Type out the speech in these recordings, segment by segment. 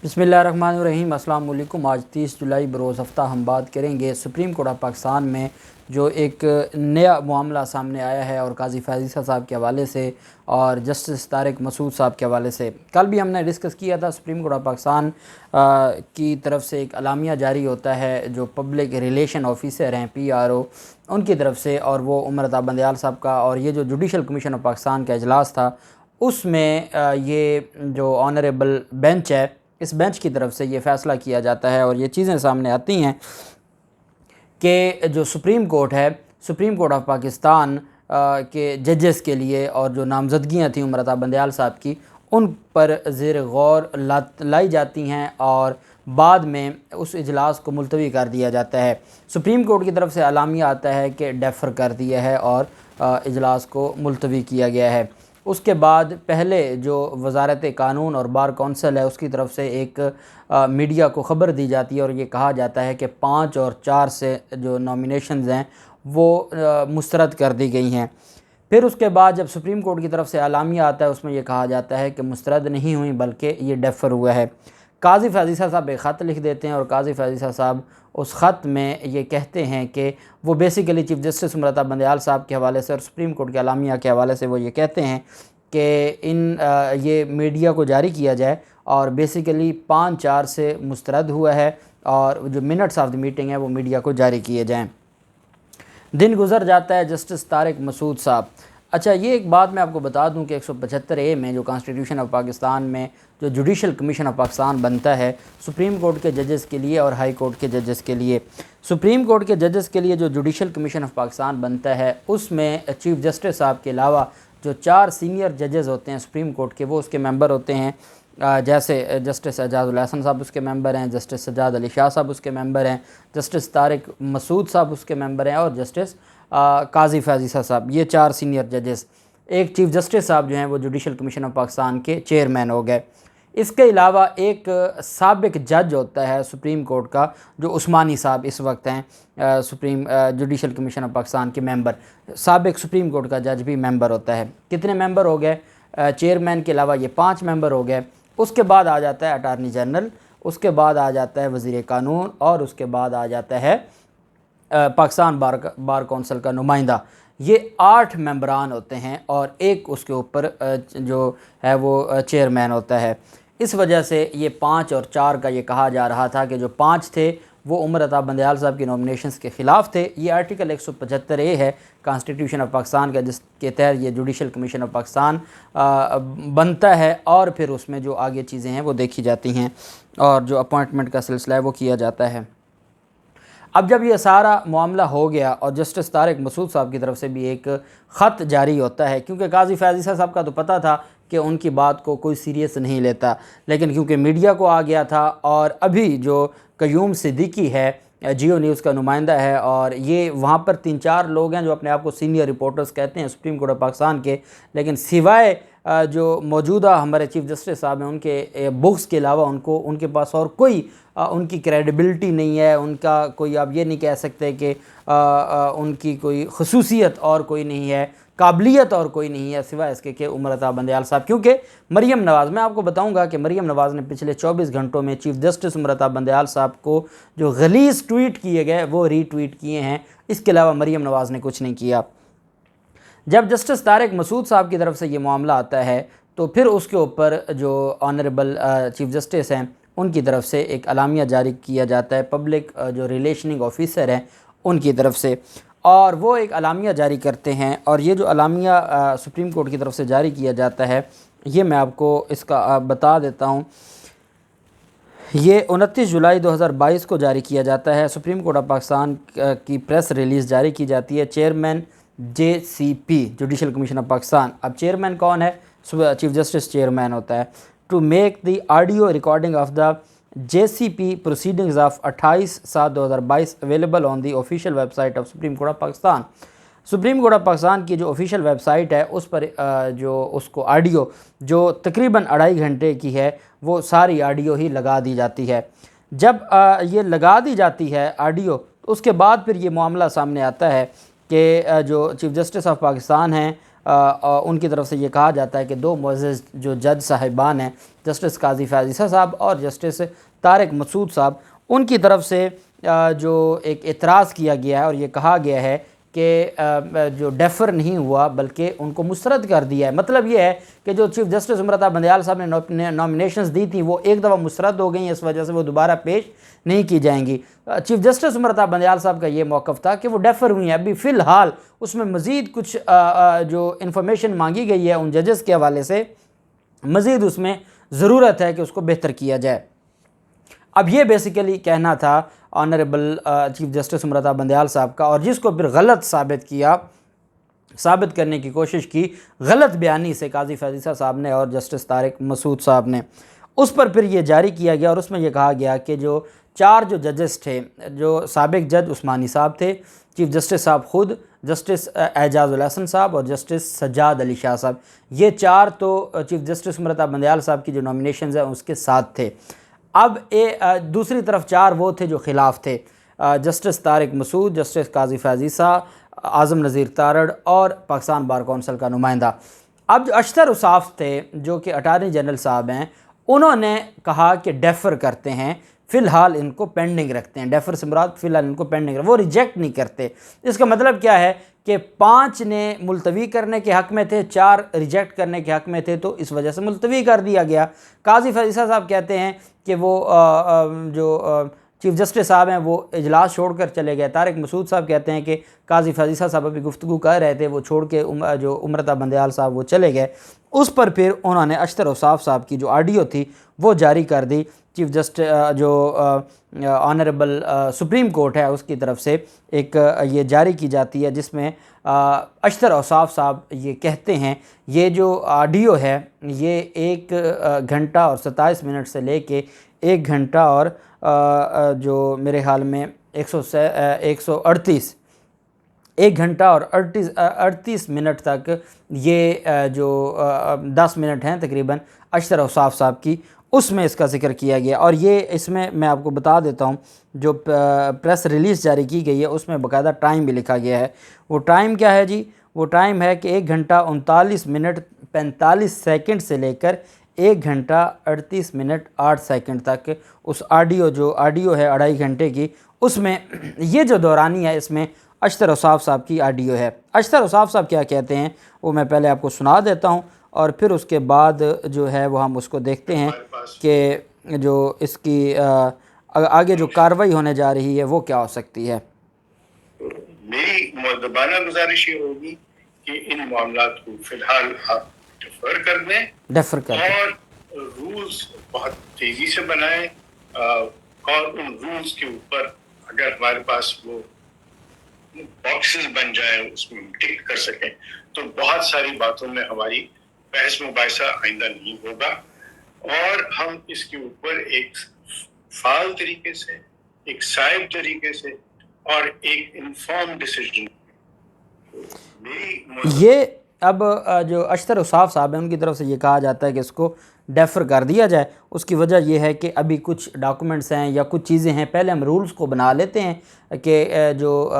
बिस्मिल्लाहिर्रहमानिर्रहीम। अस्सलाम वालेकुम। आज 30 जुलाई बरोज़ हफ़्ता हम बात करेंगे सुप्रीम कोर्ट ऑफ पाकिस्तान में जो एक नया मामला सामने आया है और काजी फैज़ ईसा साहब के हवाले से और जस्टिस तारिक मसूद साहब के हवाले से। कल भी हमने डिस्कस किया था। सुप्रीम कोर्ट ऑफ पाकिस्तान की तरफ से एक अलामिया जारी होता है जो पब्लिक रिलेशन ऑफिसर हैं PRO उनकी तरफ से, और वो उमर अता बंदयाल साहब का, और ये जो जुडिशल कमीशन ऑफ पाकिस्तान का इजलास था उसमें ये जो ऑनरेबल बेंच है, इस बेंच की तरफ से ये फ़ैसला किया जाता है और ये चीज़ें सामने आती हैं कि जो सुप्रीम कोर्ट है, सुप्रीम कोर्ट ऑफ पाकिस्तान के जजेस के लिए और जो नामजदगियाँ थी उमर अता बंदयाल साहब की, उन पर ज़ेर गौर लाई जाती हैं और बाद में उस इजलास को मुलतवी कर दिया जाता है। सुप्रीम कोर्ट की तरफ से अलामिया आता है कि डेफर कर दिया है और इजलास को मुलतवी किया गया है। उसके बाद पहले जो वज़ारत कानून और बार कौंसिल है उसकी तरफ से एक मीडिया को ख़बर दी जाती है और ये कहा जाता है कि 5 और 4 से जो नॉमिनेशंस हैं वो मुस्तरद कर दी गई हैं। फिर उसके बाद जब सुप्रीम कोर्ट की तरफ से अलामिया आता है उसमें यह कहा जाता है कि मुस्तरद नहीं हुई बल्कि ये डेफर हुआ है। काजी फैज़ ईसा साहब एक ख़त लिख देते हैं और काजी फैज़ ईसा साहब उस ख़त में ये कहते हैं कि वो basically chief justice Umar Ata Bandial साहब के हवाले से और सुप्रीम कोर्ट के अलामिया के हवाले से वो ये कहते हैं कि ये मीडिया को जारी किया जाए और बेसिकली 5-4 से मुस्तरद हुआ है और जो मिनट्स ऑफ द मीटिंग है वो मीडिया को जारी किए जाएँ। दिन गुजर जाता है। जस्टिस तारिक मसूद साहब, अच्छा ये एक बात मैं आपको बता दूं कि 175A में जो कॉन्स्टिट्यूशन ऑफ पाकिस्तान में जो जुडिशल कमीशन ऑफ पाकिस्तान बनता है सुप्रीम कोर्ट के जजेस के लिए और हाई कोर्ट के जजेस के लिए, सुप्रीम कोर्ट के जजेस के लिए जो जुडिशल कमीशन ऑफ पाकिस्तान बनता है उसमें चीफ़ जस्टिस साहब के अलावा जो 4 सीनियर जजेस होते हैं सुप्रीम कोर्ट के वो उसके मेंबर होते हैं। जैसे जस्टिस एजाज़ुल हसन साहब उसके मेंबर हैं, जस्टिस सज्जाद अली शाह साहब उसके मेंबर हैं, जस्टिस तारिक मसूद साहब उसके मेंबर हैं और जस्टिस काजी फैज़ ईसा साहब, ये 4 सीनियर जजेस। एक चीफ़ जस्टिस साहब जो हैं वो जुडिशल कमीशन ऑफ पाकिस्तान के चेयरमैन हो गए। इसके अलावा एक साबिक जज होता है सुप्रीम कोर्ट का जो उस्मानी साहब इस वक्त हैं supreme judicial commission of Pakistan के मेंबर। साबिक सुप्रीम कोर्ट का जज भी मेंबर होता है। कितने मेंबर हो गए? चेयरमैन के अलावा ये 5 मेंबर हो गए। उसके बाद आ जाता है अटारनी जनरल, उसके बाद आ जाता है वज़ीर कानून और उसके बाद आ जाता है पाकिस्तान बार कौंसिल का नुमाइंदा। ये 8 मेंबरान होते हैं और एक उसके ऊपर जो है वो चेयरमैन होता है। इस वजह से ये 5 और 4 का ये कहा जा रहा था कि जो 5 थे वो उमर अता बंदयाल साहब की नॉमिनेशंस के ख़िलाफ़ थे। ये आर्टिकल 175A है कॉन्स्टिट्यूशन ऑफ पाकिस्तान का जिसके तहत ये जुडिशल कमीशन ऑफ पाकिस्तान बनता है और फिर उसमें जो आगे चीज़ें हैं वो देखी जाती हैं और जो अपॉइंटमेंट का सिलसिला है वो किया जाता है। अब जब ये सारा मामला हो गया और जस्टिस तारिक मसूद साहब की तरफ से भी एक ख़त जारी होता है, क्योंकि काजी फैज़ ईसा साहब का तो पता था कि उनकी बात को कोई सीरियस नहीं लेता, लेकिन क्योंकि मीडिया को आ गया था और अभी जो क़य्यूम सिद्दीकी है जियो न्यूज़ का नुमाइंदा है और ये वहाँ पर 3-4 लोग हैं जो अपने आप को सीनियर रिपोर्टर्स कहते हैं सुप्रीम कोर्ट ऑफ पाकिस्तान के, लेकिन सिवाय जो मौजूदा हमारे चीफ़ जस्टिस साहब हैं उनके बुक्स के अलावा उनके पास और कोई उनकी क्रेडिबिलिटी नहीं है। उनका कोई, आप ये नहीं कह सकते कि उनकी कोई खसूसियत और कोई नहीं है, काबिलियत और कोई नहीं है सिवाय इसके कि उमर अता बंदयाल साहब। क्योंकि मरियम नवाज़, मैं आपको बताऊंगा कि मरियम नवाज़ ने पिछले 24 घंटों में चीफ़ जस्टिस उमर अता बंदयाल साहब को जो गलीज़ ट्वीट किए गए वो रीट्वीट किए हैं। इसके अलावा मरियम नवाज़ ने कुछ नहीं किया। जब जस्टिस तारिक मसूद साहब की तरफ से ये मामला आता है तो फिर उसके ऊपर जो ऑनरेबल चीफ़ जस्टिस हैं उनकी तरफ से एक अलामिया जारी किया जाता है पब्लिक जो रिलेशनिंग ऑफिसर हैं उनकी तरफ से, और वो एक अलामिया जारी करते हैं। और ये जो अलामिया सुप्रीम कोर्ट की तरफ से जारी किया जाता है ये मैं आपको इसका बता देता हूँ। ये 29 जुलाई 2022 को जारी किया जाता है। सुप्रीम कोर्ट ऑफ पाकिस्तान की प्रेस रिलीज़ जारी की जाती है। Chairman JCP judicial commission of Pakistan. अब चेयरमैन कौन है? चीफ जस्टिस चेयरमैन होता है। To make the audio recording of the JCP proceedings of 28/7/2022 available on the official website of supreme court of Pakistan. Supreme court of Pakistan की जो official website है उस पर जो उसको ऑडियो जो तकरीबन 2.5 घंटे की है वो सारी ऑडियो ही लगा दी जाती है। जब ये लगा दी जाती है ऑडियो तो उसके बाद फिर ये मामला सामने आता है कि जो चीफ़ जस्टिस ऑफ पाकिस्तान हैं उनकी तरफ से ये कहा जाता है कि दो मुअज़्ज़ज़ जो जज साहिबान हैं, जस्टिस काजी फ़ैज़ ईसा साहब और जस्टिस तारिक मसूद साहब, उनकी तरफ से जो एक एतराज़ किया गया है और ये कहा गया है कि जो डेफर नहीं हुआ बल्कि उनको मुस्तरद कर दिया है। मतलब ये है कि जो चीफ़ जस्टिस उमरता बंदयाल साहब ने नॉमिनेशंस दी थी वो एक दफ़ा मुस्तरद हो गई, इस वजह से वो दोबारा पेश नहीं की जाएंगी। चीफ़ जस्टिस उमरता बंदयाल साहब का ये मौक़िफ़ था कि वो डेफर हुई हैं। अभी फ़िलहाल उसमें मज़ीद कुछ जो इन्फॉर्मेशन मांगी गई है उन जजेस के हवाले से, मज़ीद उसमें ज़रूरत है कि उसको बेहतर किया जाए। अब ये बेसिकली कहना था ऑनरेबल चीफ़ जस्टिस उमरता बंदयाल साहब का, और जिसको फिर गलत साबित करने की कोशिश की गलत बयानी से काजी फ़ैज़ ईसा साहब ने और जस्टिस तारिक मसूद साहब ने, उस पर फिर ये जारी किया गया और उसमें यह कहा गया कि जो 4 जो जजेस थे, जो साबिक जज उस्मानी साहब थे, चीफ़ जस्टिस साहब ख़ुद, जस्टिस एजाज़ुल हसन साहब और जस्टिस सज्जाद अली शाह साहब, ये 4 तो चीफ़ जस्टिस उमरता बंदयाल साहब की जो नॉमिनेशंस हैं उसके साथ थे। अब दूसरी तरफ 4 वो थे जो ख़िलाफ़ थे, जस्टिस तारिक मसूद, जस्टिस काजी फ़ैज़ ईसा, आज़म नज़ीर तारड़ और पाकिस्तान बार कौंसिल का नुमाइंदा। अब जो अशतर उसाफ़ थे जो कि अटारनी जनरल साहब हैं, उन्होंने कहा कि डेफ़र करते हैं, फ़िलहाल इनको पेंडिंग रखते हैं। डेफ़र से मुराद फ़िलहाल इनको पेंडिंग, वो रिजेक्ट नहीं करते। इसका मतलब क्या है कि 5 ने मुलतवी करने के हक़ में थे, 4 रिजेक्ट करने के हक़ में थे, तो इस वजह से मुलतवी कर दिया गया। काजी फ़ैज़ ईसा साहब कहते हैं कि वो जो चीफ़ जस्टिस साहब हैं वो इजलास छोड़कर चले गए। तारिक मसूद साहब कहते हैं कि काजी फ़ैज़ ईसा साहब अभी गुफ्तगू कर रहे थे, वो छोड़ के जो उमरता बंदयाल साहब वो चले गए। उस पर फिर उन्होंने अशतर औसाफ साहब की जो ऑडियो थी वो जारी कर दी। चीफ़ जस्टिस जो ऑनरेबल सुप्रीम कोर्ट है उसकी तरफ से एक ये जारी की जाती है, जिसमें अशतर औसाफ साहब ये कहते हैं, ये जो ऑडियो है ये 1 घंटा और 27 मिनट से लेके 1 घंटा और जो मेरे ख्याल में 1 घंटा और 38 मिनट तक ये जो 10 मिनट हैं तकरीबन अशतर औसाफ साहब की, उसमें इसका ज़िक्र किया गया। और ये इसमें मैं आपको बता देता हूँ, जो प्रेस रिलीज़ जारी की गई है उसमें बाकायदा टाइम भी लिखा गया है। वो टाइम क्या है जी? वो टाइम है कि 1 घंटा 39 मिनट 45 सेकंड से लेकर 1 घंटा 38 मिनट 8 सेकंड तक उस जो ऑडियो है 2.5 घंटे की, उसमें ये जो दौरानी है इसमें अशतर औसाफ साहब की ऑडियो है। अशतर औसाफ साहब क्या कहते हैं वो मैं पहले आपको सुना देता हूँ और फिर उसके बाद जो है वो हम उसको देखते हैं कि जो इसकी आगे जो कार्रवाई होने जा रही है वो क्या हो सकती है। मेरी मुअद्दबाना गुजारिश ये होगी कि इन मामलात को फिलहाल आप डेफर कर दें और रूल्स बहुत तेजी से बनाएं, और उन रूल्स के ऊपर अगर हमारे पास वो बॉक्सेस बन जाए उसमें टिक कर सकें तो बहुत सारी बातों में हमारी बहस मुबाहिसा आइंदा नहीं होगा और हम इसके ऊपर एक फाल तरीके से, एक साइब तरीके से और एक इन्फॉर्म डिसीजन। ये अब जो अशतर औसाफ साहब हैं उनकी तरफ से ये कहा जाता है कि इसको डेफ़र कर दिया जाए। उसकी वजह यह है कि अभी कुछ डॉक्यूमेंट्स हैं या कुछ चीज़ें हैं, पहले हम रूल्स को बना लेते हैं कि जो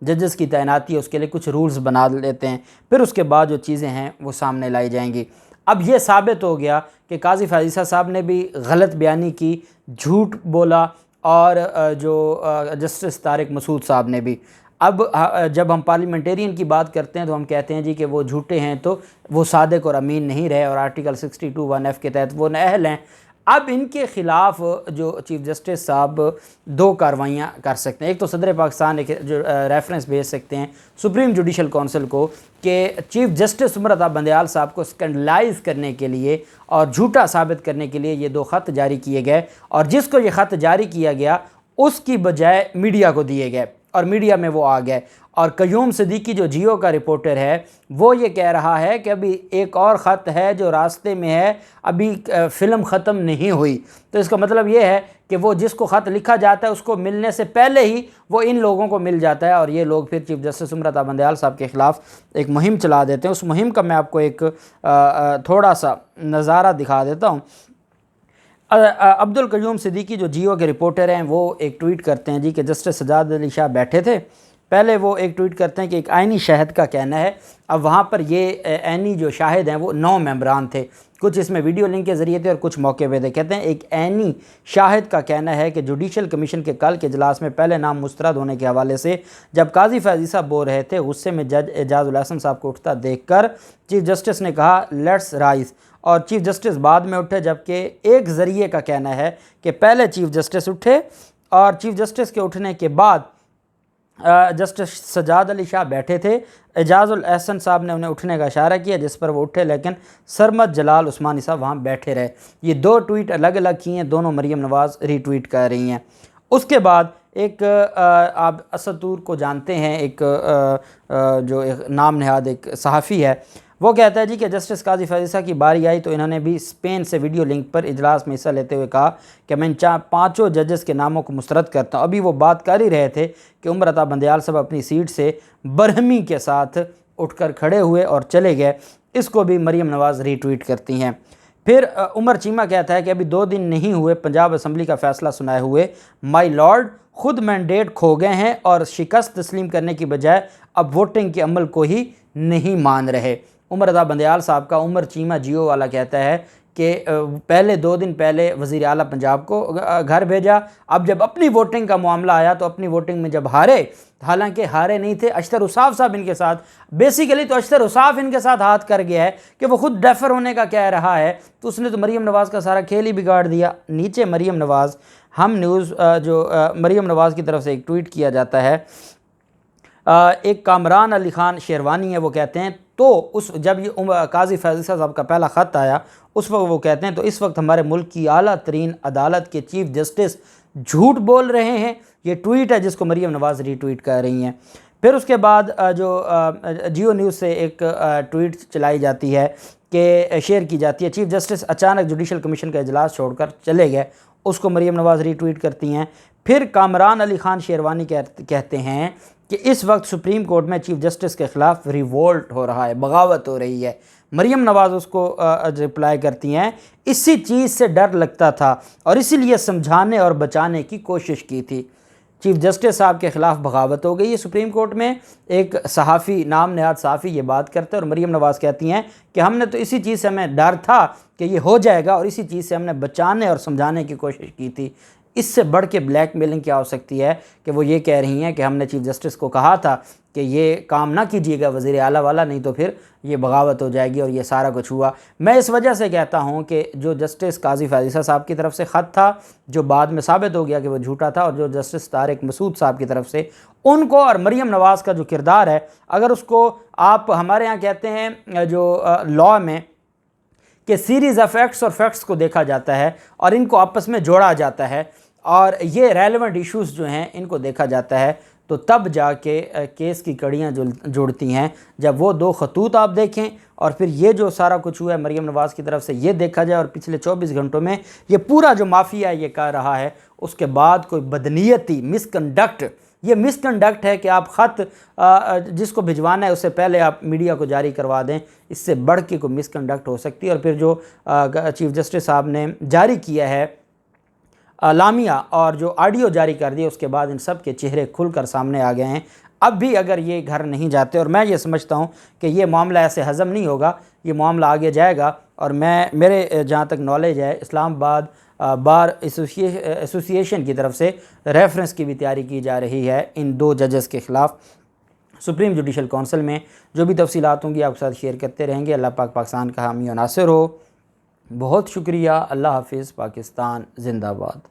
जजेस की तैनाती है उसके लिए कुछ रूल्स बना लेते हैं, फिर उसके बाद जो चीज़ें हैं वो सामने लाई जाएंगी। अब ये साबित हो गया कि काजी फ़ैज़ ईसा साहब ने भी गलत बयानी की, झूठ बोला, और जो जस्टिस तारिक मसूद साहब ने भी। अब जब हम पार्लियामेंटेरियन की बात करते हैं तो हम कहते हैं जी कि वो झूठे हैं, तो वो सादिक और अमीन नहीं रहे और आर्टिकल 62(1)(f) के तहत वो नाअहल हैं। अब इनके ख़िलाफ़ जो चीफ़ जस्टिस साहब 2 कार्रवाइयाँ कर सकते हैं। एक तो सदर पाकिस्तान एक जो रेफरेंस भेज सकते हैं सुप्रीम जुडिशल कौंसिल को कि चीफ़ जस्टिस उमरता बंदयाल साहब को स्कैंडलाइज करने के लिए और झूठा साबित करने के लिए ये 2 ख़त जारी किए गए, और जिसको ये ख़त जारी किया गया उसकी बजाय मीडिया को दिए गए और मीडिया में वो आ गए। और क़य्यूम सिद्दीकी जो जियो का रिपोर्टर है वो ये कह रहा है कि अभी एक और ख़त है जो रास्ते में है, अभी फ़िल्म ख़त्म नहीं हुई। तो इसका मतलब ये है कि वो जिसको ख़त लिखा जाता है उसको मिलने से पहले ही वो इन लोगों को मिल जाता है और ये लोग फिर चीफ़ जस्टिस उमरता बंदयाल साहब के ख़िलाफ़ एक मुहिम चला देते हैं। उस मुहिम का मैं आपको एक थोड़ा सा नज़ारा दिखा देता हूँ। अब्दुल क़य्यूम सिद्दीकी जो जियो के रिपोर्टर हैं वो एक ट्वीट करते हैं जी कि जस्टिस सज्जाद अली शाह बैठे थे, पहले वो एक ट्वीट करते हैं कि एक आइनी शहद का कहना है, अब वहाँ पर ये ऐनी जो शाहिद हैं वो 9 मेंबरान थे, कुछ इसमें वीडियो लिंक के ज़रिए थे और कुछ मौके पे थे। कहते हैं एक ऐनी शाहिद का कहना है कि जुडिशल कमीशन के कल के इजलास में पहले नाम मुस्तरद होने के हवाले से जब काजी फैज़ी साहब बोल रहे थे, गुस्से में जज एजाजुल हसन साहब को उठता देखकर चीफ जस्टिस ने कहा लेट्स राइज, और चीफ जस्टिस बाद में उठे, जबकि एक ज़रिए का कहना है कि पहले चीफ जस्टिस उठे और चीफ जस्टिस के उठने के बाद जस्टिस सजाद अली शाह बैठे थे, एजाजुल एहसन साहब ने उन्हें उठने का इशारा किया जिस पर वो उठे, लेकिन सरमद जलाल उस्मानी साहब वहाँ बैठे रहे। ये 2 ट्वीट अलग अलग किए हैं, दोनों मरीम नवाज़ रीट्वीट कर रही हैं। उसके बाद एक आप असद तूर को जानते हैं, एक जो एक नाम नहाद एक सहाफ़ी है, वो कहता है जी कि जस्टिस काजी फैज़ी साहब की बारी आई तो इन्होंने भी स्पेन से वीडियो लिंक पर इजलास में हिस्सा लेते हुए कहा कि मैं इन 5 जजेस के नामों को मुस्तरद करता हूँ। अभी वो बात कर ही रहे थे कि उमर अता बंदयाल साहब अपनी सीट से बरहमी के साथ उठकर खड़े हुए और चले गए। इसको भी मरीम नवाज़ रीट्वीट करती हैं। फिर उमर चीमा कहता है कि अभी 2 दिन नहीं हुए पंजाब असम्बली का फ़ैसला सुनाए हुए, माई लॉर्ड खुद मैंडेट खो गए हैं और शिकस्त तस्लीम करने की बजाय अब वोटिंग के अमल को ही नहीं मान रहे। उमर अता बंदयाल साहब का उमर चीमा जियो वाला कहता है कि पहले 2 दिन पहले वज़ीर आला पंजाब को घर भेजा, अब जब अपनी वोटिंग का मामला आया तो अपनी वोटिंग में जब हारे, हालांकि हारे नहीं थे, अशतर उसाफ साहब इनके साथ, बेसिकली तो अशतर उसाफ इनके साथ हाथ कर गया है कि वो खुद डेफर होने का कह रहा है, तो उसने तो मरीम नवाज़ का सारा खेल ही बिगाड़ दिया। नीचे मरीम नवाज़ हम न्यूज़ जो मरीम नवाज़ की तरफ से एक ट्वीट किया जाता है, एक कामरान अली ख़ान शेरवानी है, वो कहते हैं तो उस जब ये काजी फैज़ी साहब का पहला ख़त आया उस वक्त वो कहते हैं तो इस वक्त हमारे मुल्क की आला तरीन अदालत के चीफ जस्टिस झूठ बोल रहे हैं। ये ट्वीट है जिसको मरीम नवाज़ रीट्वीट कर रही हैं। फिर उसके बाद जो जियो न्यूज़ से एक ट्वीट चलाई जाती है कि शेयर की जाती है, चीफ जस्टिस अचानक जुडिशल कमीशन का इजलास छोड़कर चले गए, उसको मरीम नवाज़ रीट्वीट करती हैं। फिर कामरान अली ख़ान शेरवानी कहते हैं कि इस वक्त सुप्रीम कोर्ट में चीफ जस्टिस के ख़िलाफ़ रिवोल्ट हो रहा है, बगावत हो रही है। मरीम नवाज़ उसको रिप्लाई करती हैं, इसी चीज़ से डर लगता था और इसीलिए समझाने और बचाने की कोशिश की थी। चीफ जस्टिस साहब के ख़िलाफ़ बगावत हो गई है सुप्रीम कोर्ट में। एक सहाफ़ी नाम नहाद सहाफ़ी ये बात करते हैं और मरीम नवाज़ कहती हैं कि हमने तो इसी चीज़ से हमें डर था कि ये हो जाएगा और इसी चीज़ से हमने बचाने और समझाने की कोशिश की थी। इससे बढ़ के ब्लैकमेलिंग क्या हो सकती है कि वो ये कह रही हैं कि हमने चीफ जस्टिस को कहा था कि ये काम ना कीजिएगा वज़ीर आला वाला, नहीं तो फिर ये बगावत हो जाएगी और ये सारा कुछ हुआ। मैं इस वजह से कहता हूँ कि जो जस्टिस काजी फैज़ी साहब की तरफ से ख़त था जो बाद में साबित हो गया कि वो झूठा था, और जो जस्टिस तारिक मसूद साहब की तरफ से उनको और मरीम नवाज़ का जो किरदार है, अगर उसको आप हमारे यहाँ कहते हैं जो लॉ में कि सीरीज़ ऑफ फैक्ट्स और फैक्ट्स को देखा जाता है और इनको आपस में जोड़ा जाता है और ये रेलेवेंट इश्यूज़ जो हैं इनको देखा जाता है, तो तब जाके केस की कड़ियाँ जुड़ती हैं। जब वो 2 खतूत आप देखें और फिर ये जो सारा कुछ हुआ है मरीम नवाज़ की तरफ से ये देखा जाए और पिछले 24 घंटों में ये पूरा जो माफिया ये कर रहा है, उसके बाद कोई बदनीयती मिसकंडक्ट, ये मिसकंडक्ट है कि आप ख़त जिसको भिजवाना है उससे पहले आप मीडिया को जारी करवा दें, इससे बढ़ के कोई मिसकंडक्ट हो सकती है। और फिर जो चीफ जस्टिस साहब ने जारी किया है लामिया और जो ऑडियो जारी कर दिया, उसके बाद इन सब के चेहरे खुलकर सामने आ गए हैं। अब भी अगर ये घर नहीं जाते, और मैं ये समझता हूँ कि ये मामला ऐसे हज़म नहीं होगा, ये मामला आगे जाएगा। और मेरे जहाँ तक नॉलेज है इस्लामाबाद बार एसोसिएशन की तरफ से रेफरेंस की भी तैयारी की जा रही है इन 2 जजेस के ख़िलाफ़ सुप्रीम जुडिशल काउंसिल में। जो भी तफसीलात होंगी आपके साथ शेयर करते रहेंगे। अल्लाह पाक पाकिस्तान का हामी और नासिर हो। बहुत शुक्रिया। अल्लाह हाफिज़। पाकिस्तान जिंदाबाद।